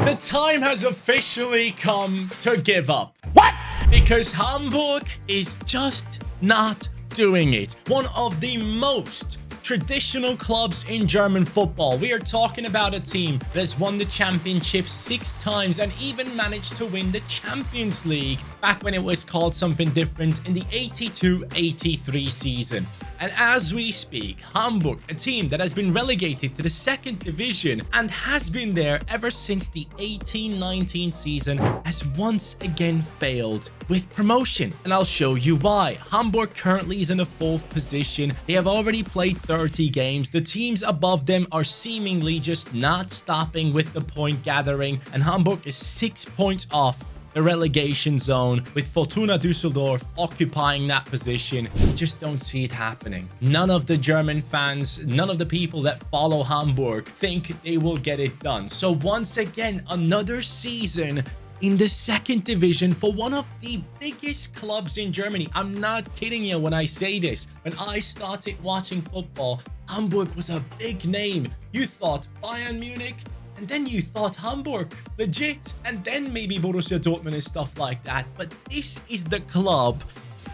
The time has officially come to give up. What? Because Hamburg is just not doing it. One of the most traditional clubs in German football. We are talking about a team that has won the championship 6 times and even managed to win the Champions League back when it was called something different in the 82-83 season. And as we speak, Hamburg, a team that has been relegated to the 2nd division and has been there ever since the 18-19 season, has once again failed with promotion. And I'll show you why. Hamburg currently is in the 4th position. They have already played 30 games. The teams above them are seemingly just not stopping with the point gathering. And Hamburg is 6 points off the relegation zone, with Fortuna Düsseldorf occupying that position. We just don't see it happening. None of the German fans, none of the people that follow Hamburg think they will get it done. So once again, another season in the 2nd division for one of the biggest clubs in Germany. I'm not kidding you when I say this. When I started watching football, Hamburg was a big name. You thought Bayern Munich, and then you thought Hamburg, legit, and then maybe Borussia Dortmund and stuff like that. But this is the club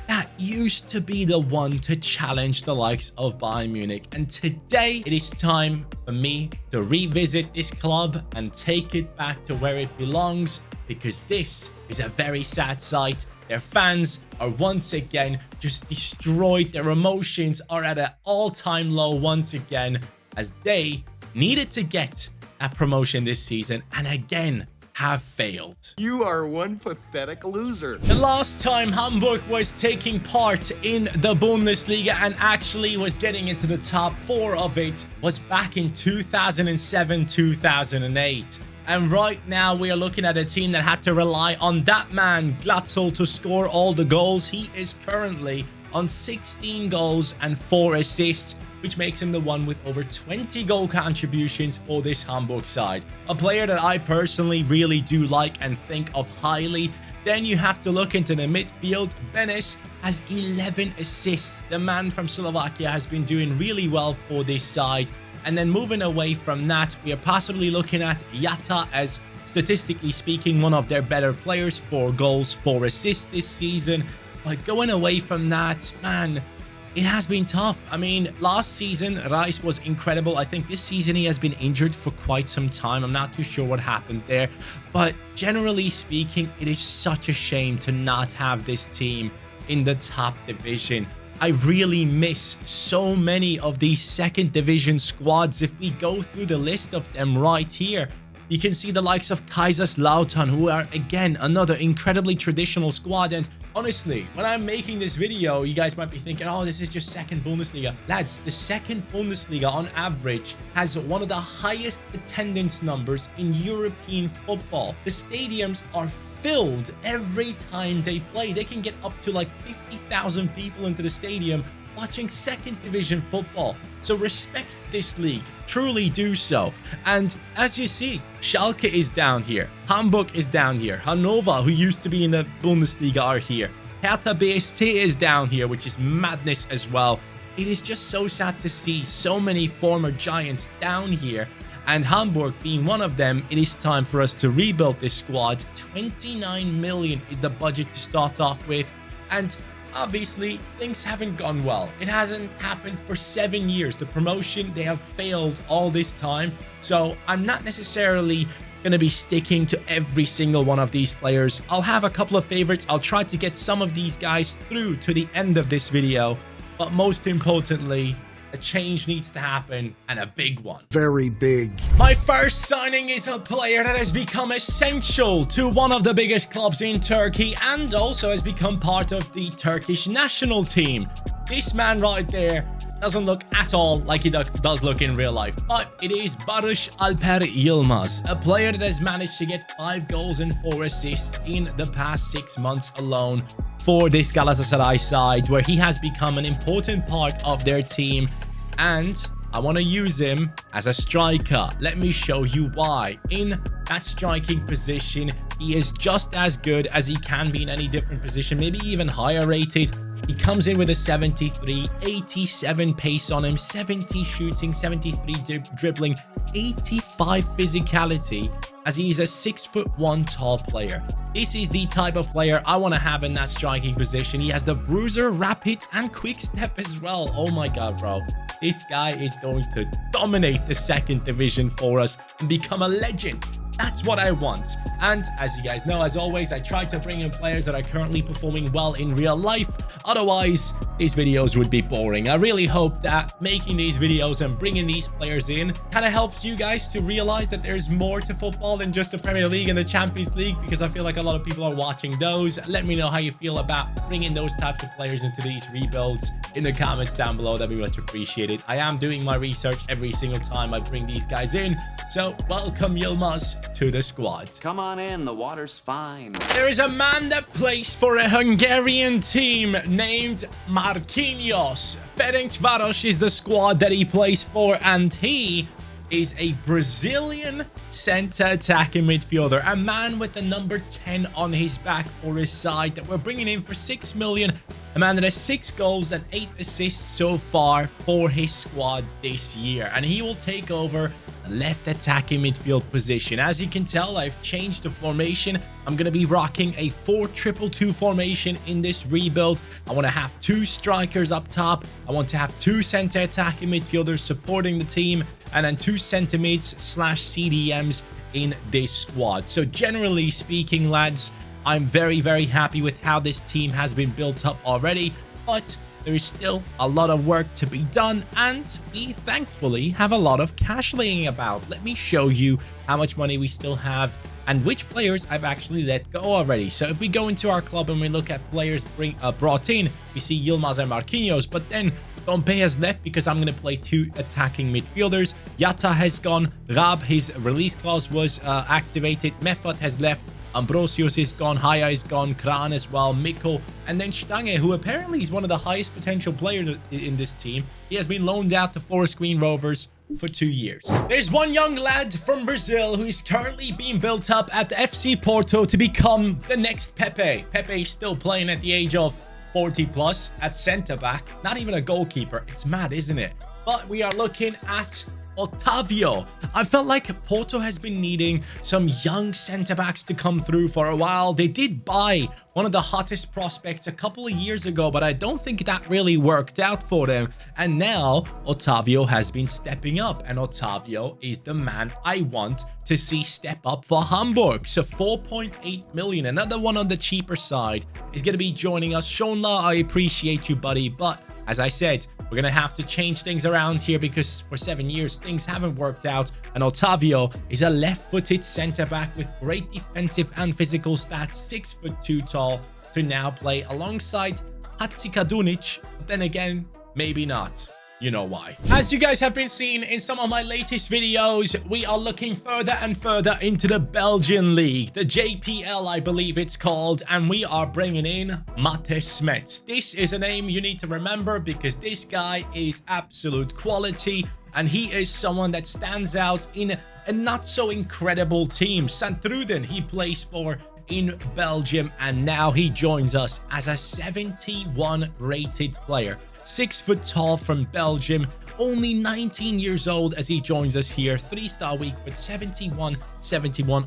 that used to be the one to challenge the likes of Bayern Munich. And today, it is time for me to revisit this club and take it back to where it belongs, because this is a very sad sight. Their fans are once again just destroyed. Their emotions are at an all-time low once again, as they needed to get a promotion this season and again have failed. You are one pathetic loser. The last time Hamburg was taking part in the Bundesliga and actually was getting into the top 4 of it was back in 2007-2008. And right now we are looking at a team that had to rely on that man Glatzel to score all the goals. He is currently on 16 goals and 4 assists, which makes him the one with over 20 goal contributions for this Hamburg side. A player that I personally really do like and think of highly. Then you have to look into the midfield. Benes has 11 assists. The man from Slovakia has been doing really well for this side. And then moving away from that, we are possibly looking at Yatta as, statistically speaking, one of their better players. 4 goals, 4 assists this season. But going away from that, man, it has been tough. I mean, last season, Rice was incredible. I think this season he has been injured for quite some time. I'm not too sure what happened there. But generally speaking, it is such a shame to not have this team in the top division. I really miss so many of these 2nd division squads. If we go through the list of them right here, you can see the likes of Kaiserslautern, who are, again, another incredibly traditional squad. And honestly, when I'm making this video, you guys might be thinking, oh, this is just 2nd Bundesliga. Lads, the 2nd Bundesliga on average has one of the highest attendance numbers in European football. The stadiums are filled every time they play. They can get up to like 50,000 people into the stadium watching 2nd division football. So respect this league, truly do so. And as you see, Schalke is down here, Hamburg is down here, Hannover, who used to be in the Bundesliga, are here. Hertha BSC is down here, which is madness as well. It is just so sad to see so many former giants down here, and Hamburg being one of them. It is time for us to rebuild this squad. 29 million is the budget to start off with, and obviously, things haven't gone well. It hasn't happened for 7 years. The promotion, they have failed all this time. So I'm not necessarily going to be sticking to every single one of these players. I'll have a couple of favorites. I'll try to get some of these guys through to the end of this video. But most importantly, a change needs to happen, and a big one. Very big. My first signing is a player that has become essential to one of the biggest clubs in Turkey and also has become part of the Turkish national team. This man right there doesn't look at all like he does look in real life, but it is Barış Alper Yılmaz, a player that has managed to get 5 goals and 4 assists in the past 6 months alone for this Galatasaray side, where he has become an important part of their team. And I want to use him as a striker. Let me show you why. In that striking position, he is just as good as he can be in any different position, maybe even higher rated. He comes in with a 73, 87 pace on him, 70 shooting, 73 dribbling, 85 physicality, as he is a 6'1" tall player. This is the type of player I want to have in that striking position. He has the bruiser, rapid, and quick step as well. Oh my god, bro. This guy is going to dominate the second division for us and become a legend. That's what I want. And as you guys know, as always, I try to bring in players that are currently performing well in real life. Otherwise, these videos would be boring. I really hope that making these videos and bringing these players in kind of helps you guys to realize that there's more to football than just the Premier League and the Champions League, because I feel like a lot of people are watching those. Let me know how you feel about bringing those types of players into these rebuilds in the comments down below. That'd be much appreciated. I am doing my research every single time I bring these guys in. So welcome Yilmaz to the squad. Come on in, the water's fine. There is a man that plays for a Hungarian team named Marquinhos. Ferencváros is the squad that he plays for, and he is a Brazilian center attacking midfielder, a man with the number 10 on his back for his side that we're bringing in for 6 million, a man that has 6 goals and 8 assists so far for his squad this year, and he will take over the left attacking midfield position. As you can tell, I've changed the formation. I'm going to be rocking a 4-2-2-2 formation in this rebuild. I want to have 2 strikers up top. I want to have 2 center attacking midfielders supporting the team, and then 2 center mids / CDMs in this squad. So generally speaking, lads, I'm very, very happy with how this team has been built up already, but there is still a lot of work to be done, and we thankfully have a lot of cash laying about. Let me show you how much money we still have and which players I've actually let go already. So if we go into our club and we look at players brought in, we see Yilmaz and Marquinhos, but then Dompe has left because I'm going to play 2 attacking midfielders. Yatta has gone. Rab, his release clause was activated. Mefat has left. Ambrosius is gone, Haya is gone, Kran as well, Mikko, and then Stange, who apparently is one of the highest potential players in this team. He has been loaned out to Forest Green Rovers for 2 years. There's one young lad from Brazil who is currently being built up at the FC Porto to become the next Pepe. Pepe is still playing at the age of 40 plus at centre back, not even a goalkeeper. It's mad, isn't it? But we are looking at Otavio. I felt like Porto has been needing some young centre-backs to come through for a while. They did buy one of the hottest prospects a couple of years ago, but I don't think that really worked out for them. And now Otavio has been stepping up, and Otavio is the man I want to see step up for Hamburg. So 4.8 million, another one on the cheaper side, is going to be joining us. Shonla, I appreciate you, buddy, but as I said, we're going to have to change things around here because for 7 years, things haven't worked out. And Otavio is a left-footed centre-back with great defensive and physical stats, 6'2" tall, to now play alongside Hatzikadunic. But then again, maybe not. You know why. As you guys have been seeing in some of my latest videos, we are looking further and further into the Belgian League, the JPL, I believe it's called, and we are bringing in Mate Smets. This is a name you need to remember because this guy is absolute quality, and he is someone that stands out in a not so incredible team. Sint-Truiden, he plays for in Belgium, and now he joins us as a 71 rated player. 6 foot tall from Belgium, only 19 years old as he joins us here. 3-star week with 71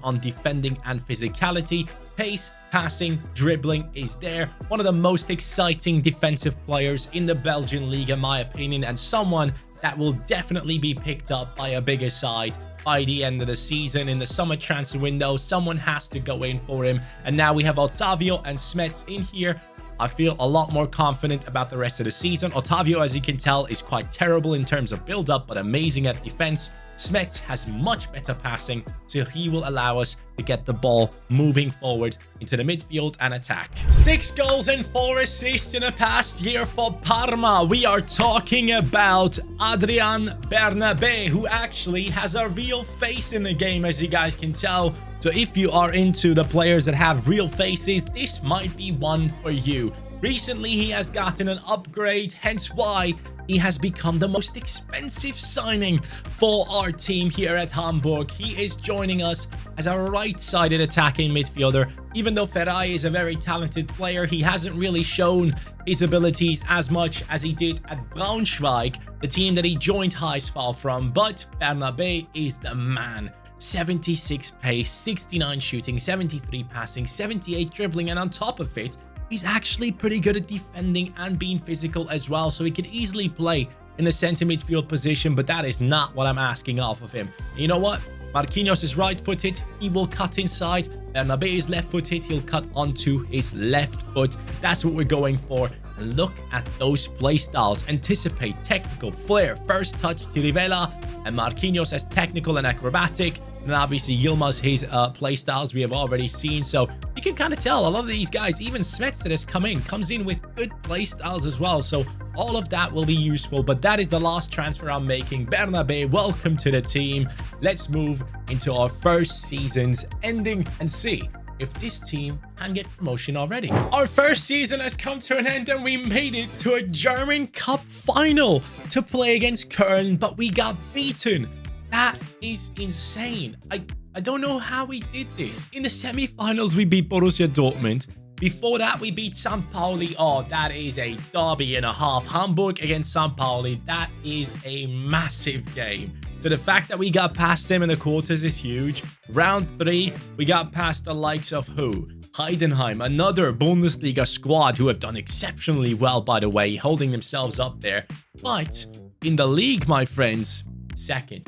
on defending and physicality. Pace, passing, dribbling is there. One of the most exciting defensive players in the Belgian league, in my opinion, and someone that will definitely be picked up by a bigger side by the end of the season. In the summer transfer window, someone has to go in for him. And now we have Otavio and Smets in here. I feel a lot more confident about the rest of the season. Otavio, as you can tell, is quite terrible in terms of build-up, but amazing at defense. Smets has much better passing, so he will allow us to get the ball moving forward into the midfield and attack. 6 goals and 4 assists in the past year for Parma. We are talking about Adrian Bernabé, who actually has a real face in the game, as you guys can tell. So if you are into the players that have real faces, this might be one for you. Recently, he has gotten an upgrade, hence why he has become the most expensive signing for our team here at Hamburg. He is joining us as a right-sided attacking midfielder. Even though Ferrari is a very talented player, he hasn't really shown his abilities as much as he did at Braunschweig, the team that he joined Heisfall from. But Bernabé is the man. 76 pace, 69 shooting, 73 passing, 78 dribbling, and on top of it, he's actually pretty good at defending and being physical as well, so he could easily play in the center midfield position, but that is not what I'm asking off of him. You know what? Marquinhos is right-footed. He will cut inside. Bernabé is left-footed. He'll cut onto his left foot. That's what we're going for. And look at those play styles. Anticipate, technical, flair, first touch, Chirivella, and Marquinhos as technical and acrobatic. And obviously Yilmaz, his play styles we have already seen. So you can kind of tell a lot of these guys, even Smets that has come in, comes in with good play styles as well. So all of that will be useful. But that is the last transfer I'm making. Bernabé, welcome to the team. Let's move into our first season's ending and see if this team can get promotion already. Our first season has come to an end and we made it to a German Cup final to play against Köln, but we got beaten. That is insane. I don't know how we did this. In the semi-finals, we beat Borussia Dortmund. Before that, we beat St. Pauli. Oh, that is a derby and a half. Hamburg against St. Pauli. That is a massive game. So the fact that we got past them in the quarters is huge. Round 3, we got past the likes of who? Heidenheim, another Bundesliga squad who have done exceptionally well, by the way, holding themselves up there. But in the league, my friends, second,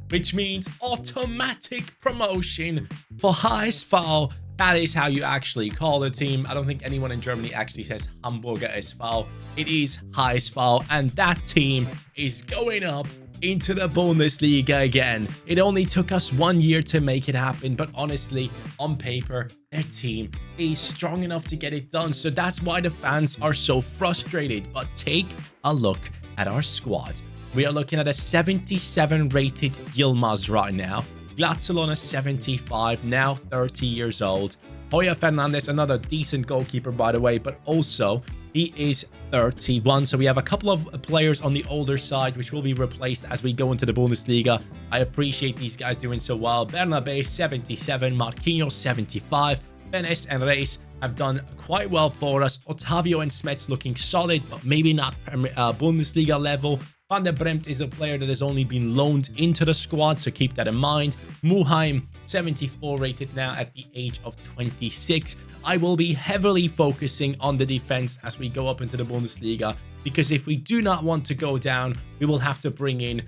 which means automatic promotion for HSV. That is how you actually call the team. I don't think anyone in Germany actually says Hamburger SV. It is HSV, and that team is going up into the Bundesliga again. It only took us 1 year to make it happen, but honestly, on paper, their team is strong enough to get it done. So that's why the fans are so frustrated. But take a look at our squad. We are looking at a 77 rated Yilmaz right now. Glatzel on a 75, now 30 years old. Hoya Fernandez, another decent goalkeeper, by the way, but also he is 31. So we have a couple of players on the older side, which will be replaced as we go into the Bundesliga. I appreciate these guys doing so well. Bernabé, 77. Marquinhos, 75. Benes and Reis have done quite well for us. Otavio and Smets looking solid, but maybe not Bundesliga level. Van der Bremt is a player that has only been loaned into the squad, so keep that in mind. Muheim, 74 rated now at the age of 26. I will be heavily focusing on the defense as we go up into the Bundesliga, because if we do not want to go down, we will have to bring in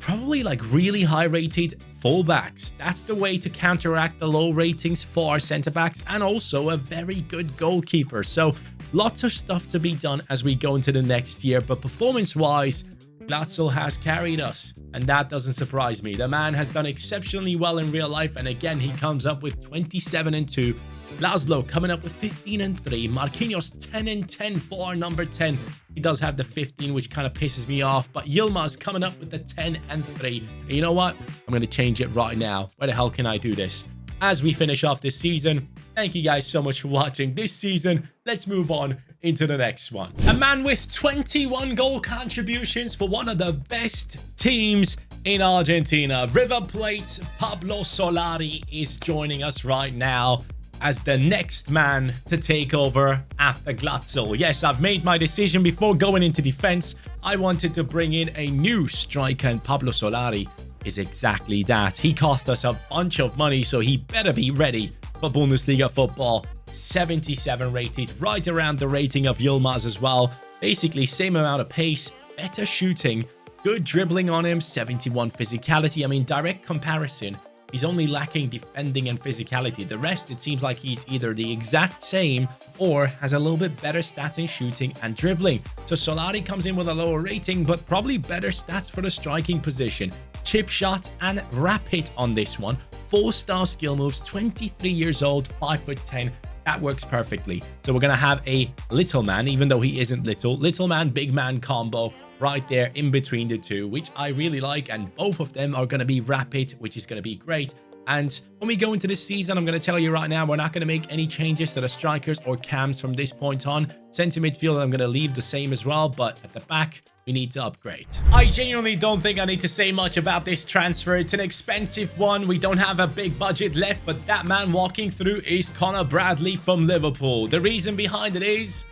probably like really high rated fullbacks. That's the way to counteract the low ratings for our center backs, and also a very good goalkeeper. So lots of stuff to be done as we go into the next year, but performance wise, Glatzel has carried us, and that doesn't surprise me. The man has done exceptionally well in real life, and again, he comes up with 27-2. Laszlo coming up with 15-3. Marquinhos 10-10 for our number 10. He does have the 15, which kind of pisses me off, but Yilmaz coming up with the 10-3. And you know what? I'm going to change it right now. Where the hell can I do this? As we finish off this season, thank you guys so much for watching this season. Let's move on into the next one. A man with 21 goal contributions for one of the best teams in Argentina. River Plate's Pablo Solari is joining us right now as the next man to take over after Glatzel. Yes, I've made my decision before going into defense. I wanted to bring in a new striker, and Pablo Solari is exactly that. He cost us a bunch of money, so he better be ready for Bundesliga football. 77 rated, right around the rating of Yilmaz as well. Basically, same amount of pace, better shooting, good dribbling on him, 71 physicality. I mean, direct comparison, he's only lacking defending and physicality. The rest, it seems like he's either the exact same or has a little bit better stats in shooting and dribbling. So Solari comes in with a lower rating, but probably better stats for the striking position. Chip shot and rapid on this one. 4-star skill moves, 23 years old, 5'10". That works perfectly. So we're going to have a little man, even though he isn't little. Little man, big man combo right there in between the two, which I really like. And both of them are going to be rapid, which is going to be great. And when we go into this season, I'm going to tell you right now, we're not going to make any changes to the strikers or cams from this point on. Centre midfield, I'm going to leave the same as well. But at the back, we need to upgrade. I genuinely don't think I need to say much about this transfer. It's an expensive one. We don't have a big budget left, but that man walking through is Connor Bradley from Liverpool. The reason behind it is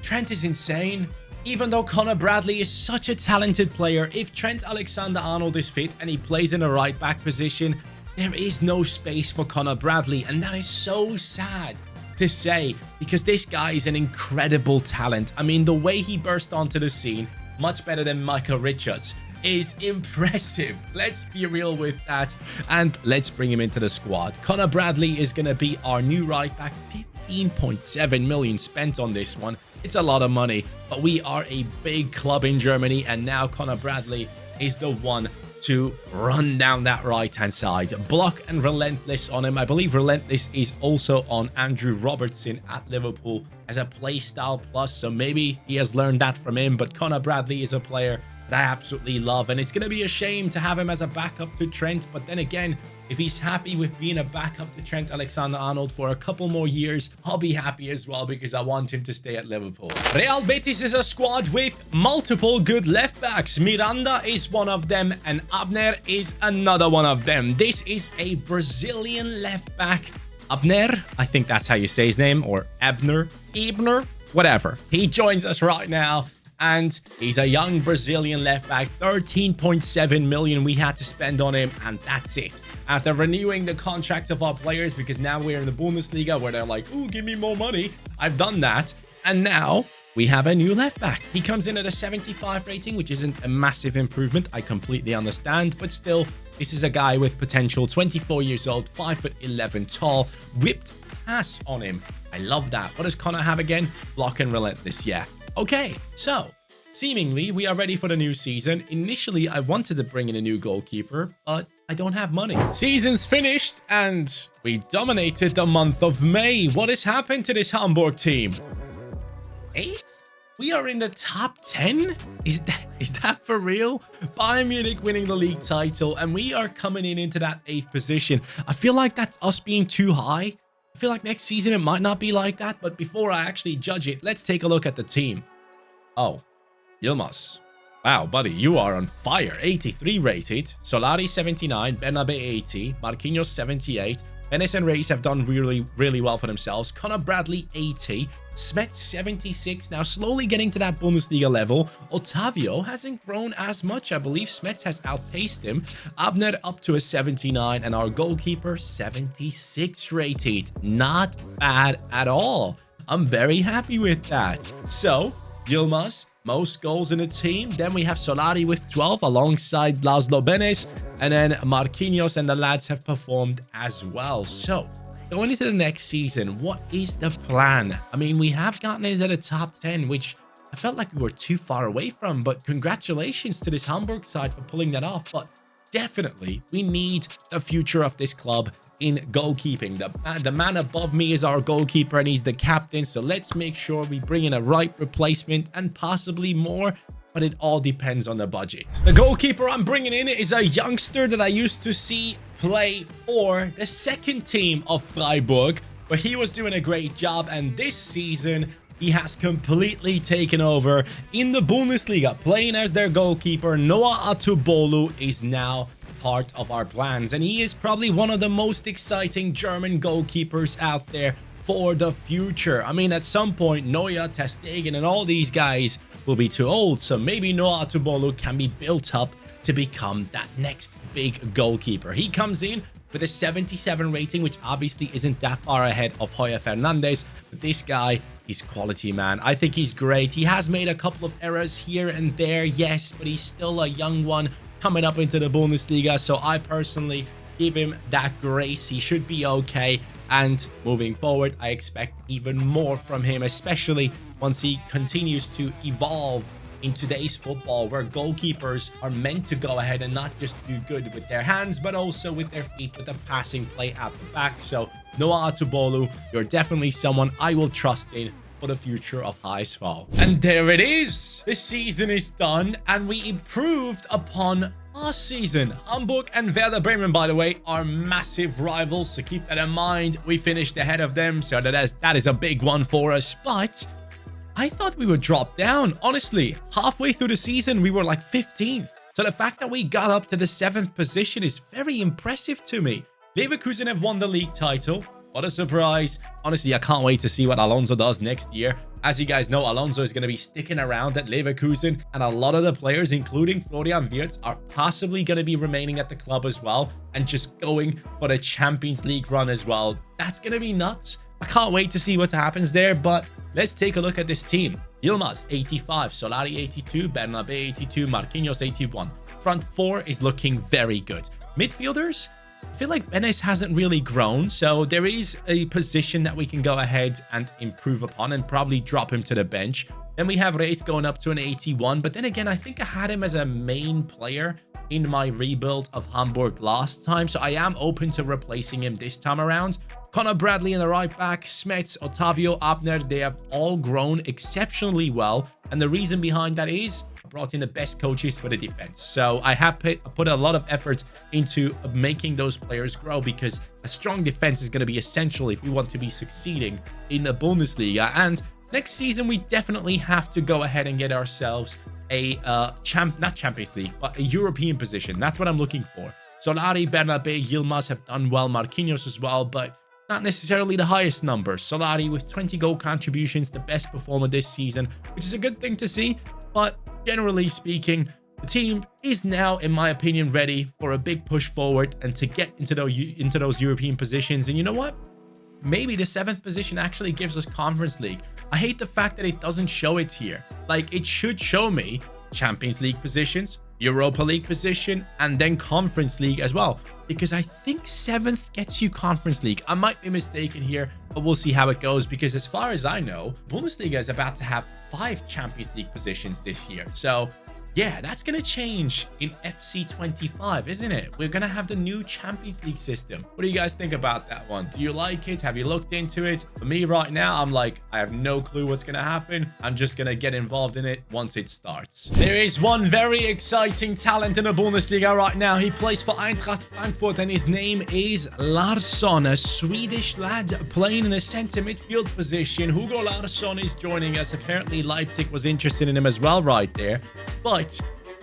Trent is insane. Even though Connor Bradley is such a talented player, if Trent Alexander-Arnold is fit and he plays in a right back position, there is no space for Connor Bradley, and that is so sad to say because this guy is an incredible talent. I mean, the way he burst onto the scene, much better than Michael Richards, is impressive. Let's be real with that, and let's bring him into the squad. Connor Bradley is going to be our new right back. 15.7 million spent on this one. It's a lot of money, but we are a big club in Germany, and now Connor Bradley is the one to run down that right-hand side. Block and Relentless on him. I believe Relentless is also on Andrew Robertson at Liverpool as a playstyle plus, so maybe he has learned that from him, but Connor Bradley is a player that I absolutely love, and it's going to be a shame to have him as a backup to Trent, but then again, if he's happy with being a backup to Trent Alexander-Arnold for a couple more years, I'll be happy as well because I want him to stay at Liverpool. Real Betis is a squad with multiple good left backs. Miranda is one of them, and Abner is another one of them. This is a Brazilian left back. Abner, I think that's how you say his name, or Ebner, whatever. He joins us right now. And he's a young Brazilian left back. 13.7 million we had to spend on him, and that's it. After renewing the contracts of our players, because now we're in the Bundesliga where they're like, ooh, give me more money. I've done that. And now we have a new left back. He comes in at a 75 rating, which isn't a massive improvement. I completely understand, but still, this is a guy with potential. 24 years old, 5'11" tall, whipped pass on him. I love that. What does Connor have again? Block and Relentless, yeah. Okay, so seemingly we are ready for the new season. Initially, I wanted to bring in a new goalkeeper, but I don't have money. Season's finished, and we dominated the month of May. What has happened to this Hamburg team? 8th? We are in the top 10? Is that for real? Bayern Munich winning the league title, and we are coming into that 8th position. I feel like that's us being too high. I feel like next season it might not be like that, but before I actually judge it, let's take a look at the team. Oh, Yilmaz. Wow, buddy, you are on fire. 83 rated. Solari 79, Bernabe 80, Marquinhos 78. Benes and Reis have done really well for themselves. Connor Bradley 80, Smets 76, now slowly getting to that Bundesliga level. Otavio hasn't grown as much. I believe Smets has outpaced him. Abner up to a 79, and our goalkeeper 76 rated. Not bad at all. I'm very happy with that. So, Yilmaz, most goals in the team. Then we have Solari with 12 alongside Laszlo Benes. And then Marquinhos and the lads have performed as well. So, going into the next season, what is the plan? I mean, we have gotten into the top 10, which I felt like we were too far away from. But congratulations to this Hamburg side for pulling that off. But definitely, we need the future of this club in goalkeeping. The man above me is our goalkeeper, and he's the captain. So let's make sure we bring in a right replacement and possibly more. But it all depends on the budget. The goalkeeper I'm bringing in is a youngster that I used to see play for the second team of Freiburg, where he was doing a great job. And this season, he has completely taken over in the Bundesliga, playing as their goalkeeper. Noah Atubolu is now part of our plans, and he is probably one of the most exciting German goalkeepers out there for the future. I mean, at some point, Neuer, ter Stegen, and all these guys will be too old, so maybe Noah Atubolu can be built up to become that next big goalkeeper. He comes in with a 77 rating, which obviously isn't that far ahead of Heuer Fernandez, but this guy, he's quality, man. I think he's great. He has made a couple of errors here and there, yes, but he's still a young one coming up into the Bundesliga, so I personally give him that grace. He should be okay, and moving forward, I expect even more from him, especially once he continues to evolve in today's football, where goalkeepers are meant to go ahead and not just do good with their hands, but also with their feet, with the passing play at the back. So Noah Atubolu, you're definitely someone I will trust in for the future of HSV. And there it is. This season is done, and we improved upon last season. Hamburg and Werder Bremen, by the way, are massive rivals, so keep that in mind. We finished ahead of them, so that is a big one for us. But I thought we would drop down. Honestly, halfway through the season, we were like 15th. So the fact that we got up to the 7th position is very impressive to me. Leverkusen have won the league title. What a surprise. Honestly, I can't wait to see what Alonso does next year. As you guys know, Alonso is going to be sticking around at Leverkusen, and a lot of the players, including Florian Wirtz, are possibly going to be remaining at the club as well and just going for the Champions League run as well. That's going to be nuts. I can't wait to see what happens there, but let's take a look at this team. Yilmaz, 85, Solari, 82, Bernabé, 82, Marquinhos, 81. Front four is looking very good. Midfielders, I feel like Benes hasn't really grown, so there is a position that we can go ahead and improve upon and probably drop him to the bench. Then we have Reis going up to an 81, but then again, I think I had him as a main player in my rebuild of Hamburg last time, so I am open to replacing him this time around. Conor Bradley in the right back, Smets, Otavio, Abner, they have all grown exceptionally well, and the reason behind that is I brought in the best coaches for the defense. So I have put a lot of effort into making those players grow, because a strong defense is going to be essential if we want to be succeeding in the Bundesliga. And next season, we definitely have to go ahead and get ourselves a not Champions League, but a European position. That's what I'm looking for. Solari, Bernabé, Yilmaz have done well, Marquinhos as well, but not necessarily the highest numbers. Solari with 20 goal contributions, the best performer this season, which is a good thing to see. But generally speaking, the team is now, in my opinion, ready for a big push forward and to get into those European positions. And you know what? Maybe the 7th position actually gives us Conference League. I hate the fact that it doesn't show it here. Like, it should show me Champions League positions, Europa League position, and then Conference League as well, because I think 7th gets you Conference League. I might be mistaken here, but we'll see how it goes, because as far as I know, Bundesliga is about to have 5 Champions League positions this year. So yeah, that's going to change in FC 25, isn't it? We're going to have the new Champions League system. What do you guys think about that one? Do you like it? Have you looked into it? For me right now, I'm like, I have no clue what's going to happen. I'm just going to get involved in it once it starts. There is one very exciting talent in the Bundesliga right now. He plays for Eintracht Frankfurt, and his name is Larsson, a Swedish lad playing in a center midfield position. Hugo Larsson is joining us. Apparently, Leipzig was interested in him as well right there. But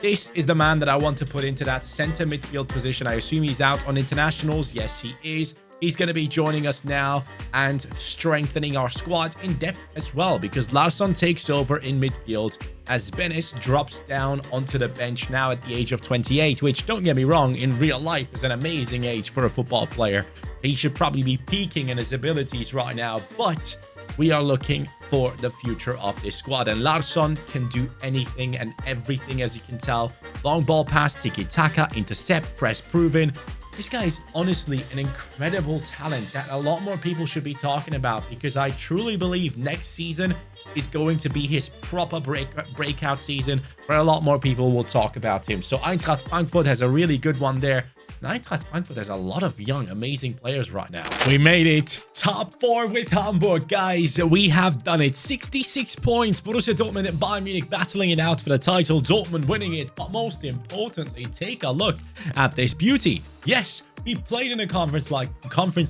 this is the man that I want to put into that center midfield position. I assume he's out on internationals. Yes, he is. He's going to be joining us now and strengthening our squad in depth as well, because Larsson takes over in midfield as Benes drops down onto the bench now at the age of 28, which, don't get me wrong, in real life is an amazing age for a football player. He should probably be peaking in his abilities right now, but we are looking for the future of this squad, and Larsson can do anything and everything, as you can tell. Long ball pass, tiki-taka, intercept, press proven. This guy is honestly an incredible talent that a lot more people should be talking about, because I truly believe next season is going to be his proper breakout season, where a lot more people will talk about him. So Eintracht Frankfurt has a really good one there. Eintracht Frankfurt has a lot of young, amazing players right now. We made it. Top 4 with Hamburg, guys. We have done it. 66 points. Borussia Dortmund and Bayern Munich battling it out for the title. Dortmund winning it. But most importantly, take a look at this beauty. Yes, we played in the Conference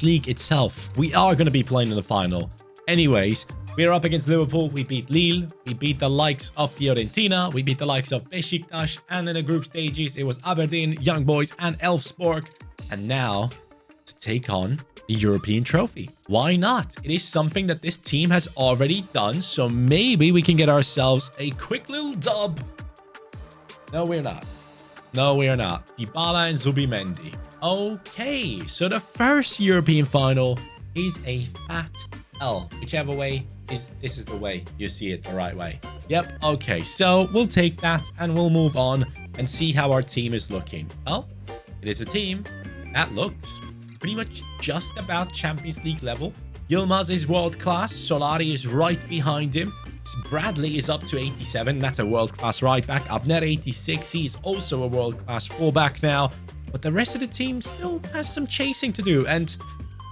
League itself. We are going to be playing in the final. Anyways, we are up against Liverpool. We beat Lille. We beat the likes of Fiorentina. We beat the likes of Besiktas. And in the group stages, it was Aberdeen, Young Boys, and Elfsborg. And now, to take on the European trophy. Why not? It is something that this team has already done. So maybe we can get ourselves a quick little dub. No, we're not. No, we are not. Dybala and Zubimendi. Okay, so the first European final is a fat L. Whichever way this is the way you see it the right way. Yep, okay, so we'll take that and we'll move on and see how our team is looking. Well, it is a team that looks pretty much just about Champions League level. Yilmaz is world class. Solari is right behind him. Bradley is up to 87. That's a world-class right back. Abner 86. He's also a world-class fullback now. But the rest of the team still has some chasing to do. And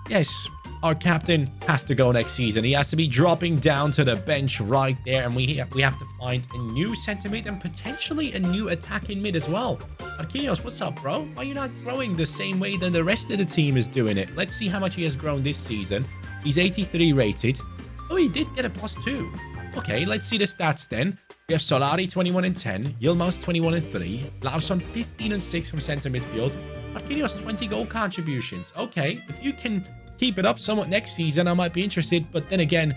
yes, our captain has to go next season. He has to be dropping down to the bench right there. And we have to find a new centre mid and potentially a new attacking mid as well. Marquinhos, what's up, bro? Why are you not growing the same way that the rest of the team is doing it? Let's see how much he has grown this season. He's 83 rated. Oh, he did get a +2. Okay, let's see the stats then. We have Solari 21 and 10, Yilmaz 21 and 3, Larsson 15 and 6 from centre midfield, Marquinhos, 20 goal contributions. Okay, if you can keep it up somewhat next season, I might be interested. But then again,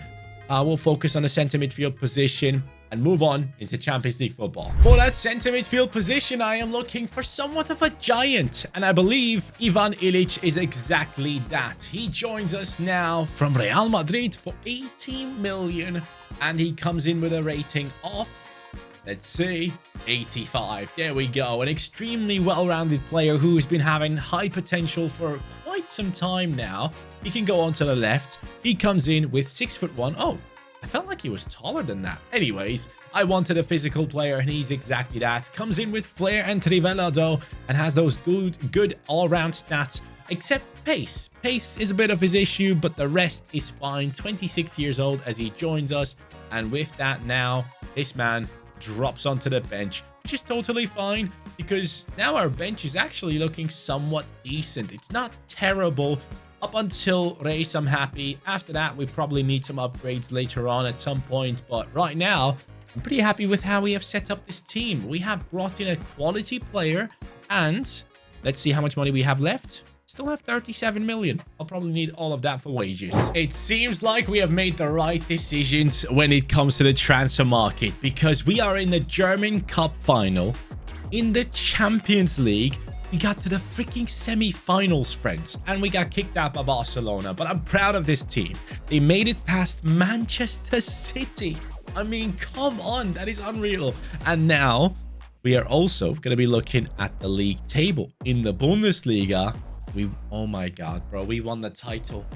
we'll focus on the center midfield position and move on into Champions League football. For that center midfield position, I am looking for somewhat of a giant. And I believe Ivan Ilic is exactly that. He joins us now from Real Madrid for 18 million. And he comes in with a rating of, let's see, 85. There we go. An extremely well-rounded player who has been having high potential for quite some time now. He can go on to the left. He comes in with 6'1". Oh, I felt like he was taller than that. Anyways, I wanted a physical player, and he's exactly that. Comes in with flair and trivelado and has those good all-round stats, except pace. Pace is a bit of his issue, but the rest is fine. 26 years old as he joins us. And with that now, this man drops onto the bench, which is totally fine because now our bench is actually looking somewhat decent. It's not terrible up until race. I'm happy. After that, we probably need some upgrades later on at some point, but right now I'm pretty happy with how we have set up this team. We have brought in a quality player, and let's see how much money we have left. Still have 37 million. I'll probably need all of that for wages. It seems like we have made the right decisions when it comes to the transfer market, because we are in the German Cup final. In the Champions League, we got to the freaking semi-finals, friends, and we got kicked out by Barcelona. But I'm proud of this team. They made it past Manchester City. I mean, come on, that is unreal. And now we are also going to be looking at the league table. In the Bundesliga, oh my god, bro, we won the title.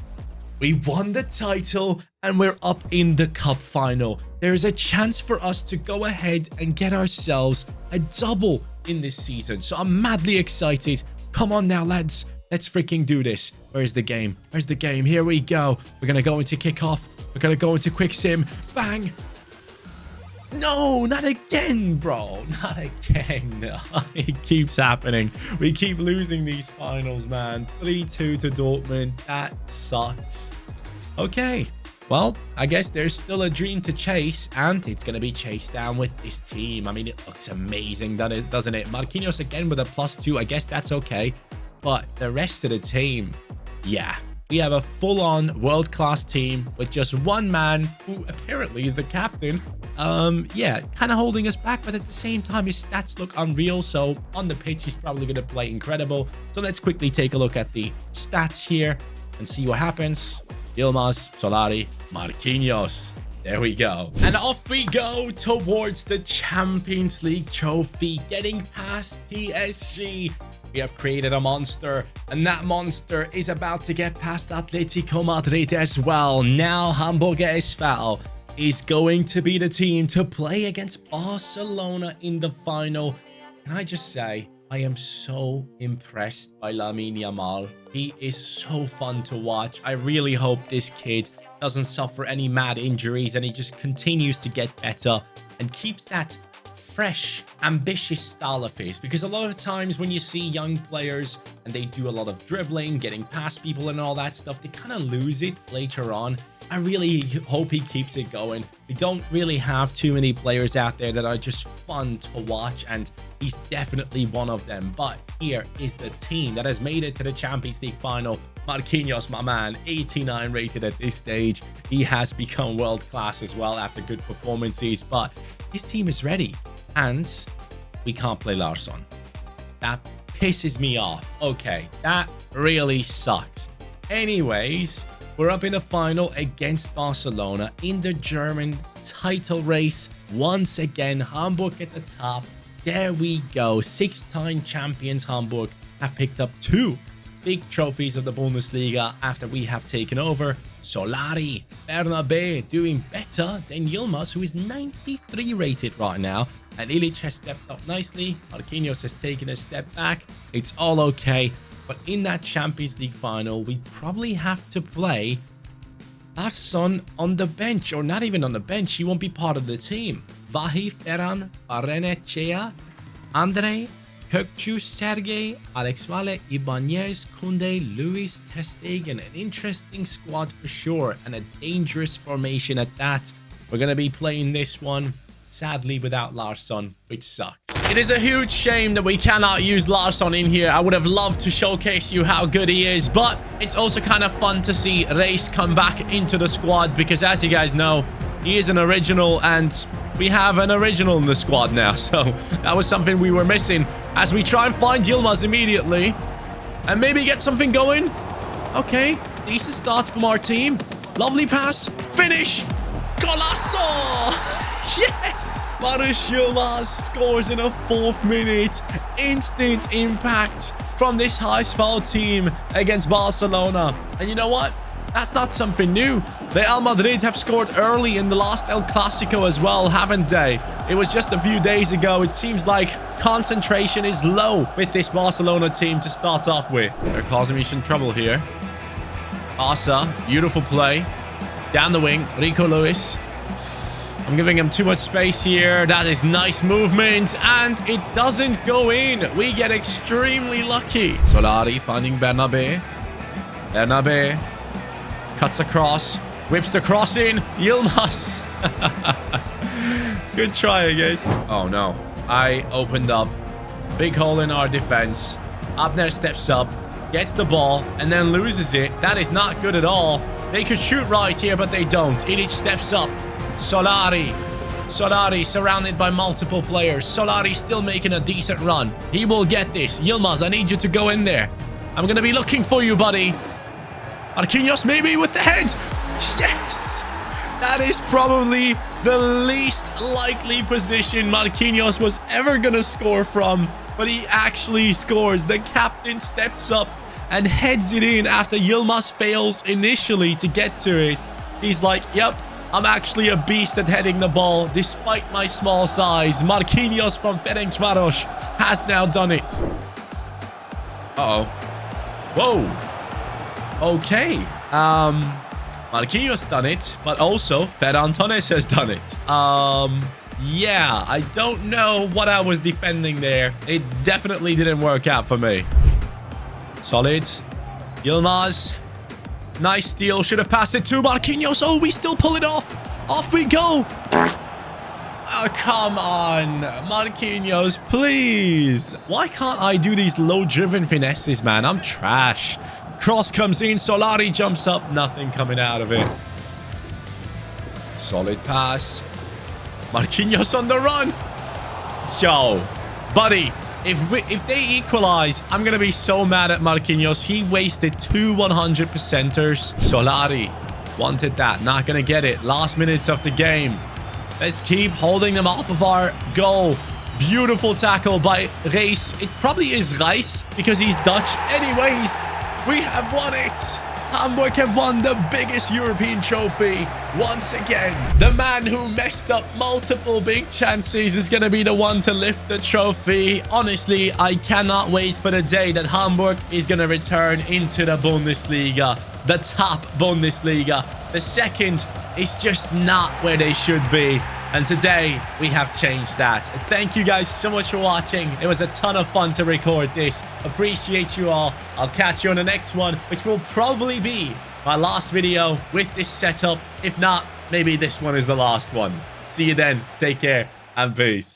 We won the title, and we're up in the cup final. There is a chance for us to go ahead and get ourselves a double in this season. So I'm madly excited. Come on now, lads. Let's freaking do this. Where's the game? Where's the game? Here we go. We're going to go into kickoff. We're going to go into quick sim. Bang. No, not again, bro. Not again. It keeps happening. We keep losing these finals, man. 3-2 to Dortmund. That sucks. Okay. Well, I guess there's still a dream to chase, and it's going to be chased down with this team. I mean, it looks amazing, doesn't it? Marquinhos again with a +2. I guess that's okay. But the rest of the team, yeah. We have a full-on world-class team with just one man who apparently is the captain. Yeah, kind of holding us back, but at the same time, his stats look unreal. So on the pitch, he's probably going to play incredible. So let's quickly take a look at the stats here and see what happens. Yilmaz, Solari, Marquinhos. There we go. And off we go towards the Champions League trophy, getting past PSG. We have created a monster, and that monster is about to get past Atletico Madrid as well. Now Hamburg SV is going to be the team to play against Barcelona in the final. Can I just say, I am so impressed by Lamine Yamal. He is so fun to watch. I really hope this kid doesn't suffer any mad injuries and he just continues to get better and keeps that fresh, ambitious style of his, because a lot of times when you see young players and they do a lot of dribbling, getting past people and all that stuff, they kind of lose it later on. I really hope he keeps it going. We don't really have too many players out there that are just fun to watch, and he's definitely one of them. But here is the team that has made it to the Champions League final. Marquinhos, my man, 89 rated at this stage. He has become world class as well after good performances, but his team is ready, and we can't play Larsson. That pisses me off. Okay, that really sucks. Anyways, we're up in the final against Barcelona in the German title race. Once again, Hamburg at the top. There we go. 6-time champions Hamburg have picked up 2 big trophies of the Bundesliga after we have taken over. Solari, Bernabé doing better than Yilmaz, who is 93 rated right now. And Ilic has stepped up nicely. Marquinhos has taken a step back. It's all okay. But in that Champions League final, we probably have to play Larsson on the bench, or not even on the bench. He won't be part of the team. Vahi, Ferran, Barrenechea, Andre, Kökçü, Sergey, Alex Valle, Ibanez, Koundé, Luis, ter Stegen. An interesting squad for sure, and a dangerous formation at that. We're going to be playing this one, sadly, without Larsson, which sucks. It is a huge shame that we cannot use Larsson in here. I would have loved to showcase you how good he is, but it's also kind of fun to see Reis come back into the squad because, as you guys know, he is an original and we have an original in the squad now. So that was something we were missing as we try and find Yilmaz immediately and maybe get something going. Okay, decent start from our team. Lovely pass. Finish. Golazo! Yes! Barış Yilmaz scores in a 4th minute. Instant impact from this high-foul team against Barcelona. And you know what? That's not something new. Real Madrid have scored early in the last El Clasico as well, haven't they? It was just a few days ago. It seems like concentration is low with this Barcelona team to start off with. They're causing me some trouble here. Asa, beautiful play. Down the wing, Rico Lewis. I'm giving him too much space here. That is nice movement, and it doesn't go in. We get extremely lucky. Solari finding Bernabe. Bernabe cuts across, whips the cross in. Yilmaz. Good try, I guess. Oh, no. I opened up. Big hole in our defense. Abner steps up, gets the ball, and then loses it. That is not good at all. They could shoot right here, but they don't. Ilic steps up. Solari. Solari surrounded by multiple players. Solari still making a decent run. He will get this. Yilmaz, I need you to go in there. I'm going to be looking for you, buddy. Marquinhos maybe with the head. Yes! That is probably the least likely position Marquinhos was ever going to score from. But he actually scores. The captain steps up and heads it in after Yilmaz fails initially to get to it. He's like, yep, I'm actually a beast at heading the ball despite my small size. Marquinhos from Ferencváros has now done it. Uh-oh. Whoa. Okay. Marquinhos done it, but also Ferran Torres has done it. Yeah, I don't know what I was defending there. It definitely didn't work out for me. Solid. Yilmaz. Nice steal. Should have passed it to Marquinhos. Oh, we still pull it off. Off we go. Oh, come on. Marquinhos, please. Why can't I do these low-driven finesses, man? I'm trash. Cross comes in. Solari jumps up. Nothing coming out of it. Solid pass. Marquinhos on the run. Yo, buddy. If they equalize, I'm going to be so mad at Marquinhos. He wasted 2 100%ers. Solari wanted that. Not going to get it. Last minutes of the game. Let's keep holding them off of our goal. Beautiful tackle by Reis. It probably is Reis because he's Dutch. Anyways, we have won it. Hamburg have won the biggest European trophy once again. The man who messed up multiple big chances is going to be the one to lift the trophy. Honestly, I cannot wait for the day that Hamburg is going to return into the Bundesliga, the top Bundesliga. The second is just not where they should be. And today, we have changed that. Thank you guys so much for watching. It was a ton of fun to record this. Appreciate you all. I'll catch you on the next one, which will probably be my last video with this setup. If not, maybe this one is the last one. See you then. Take care and peace.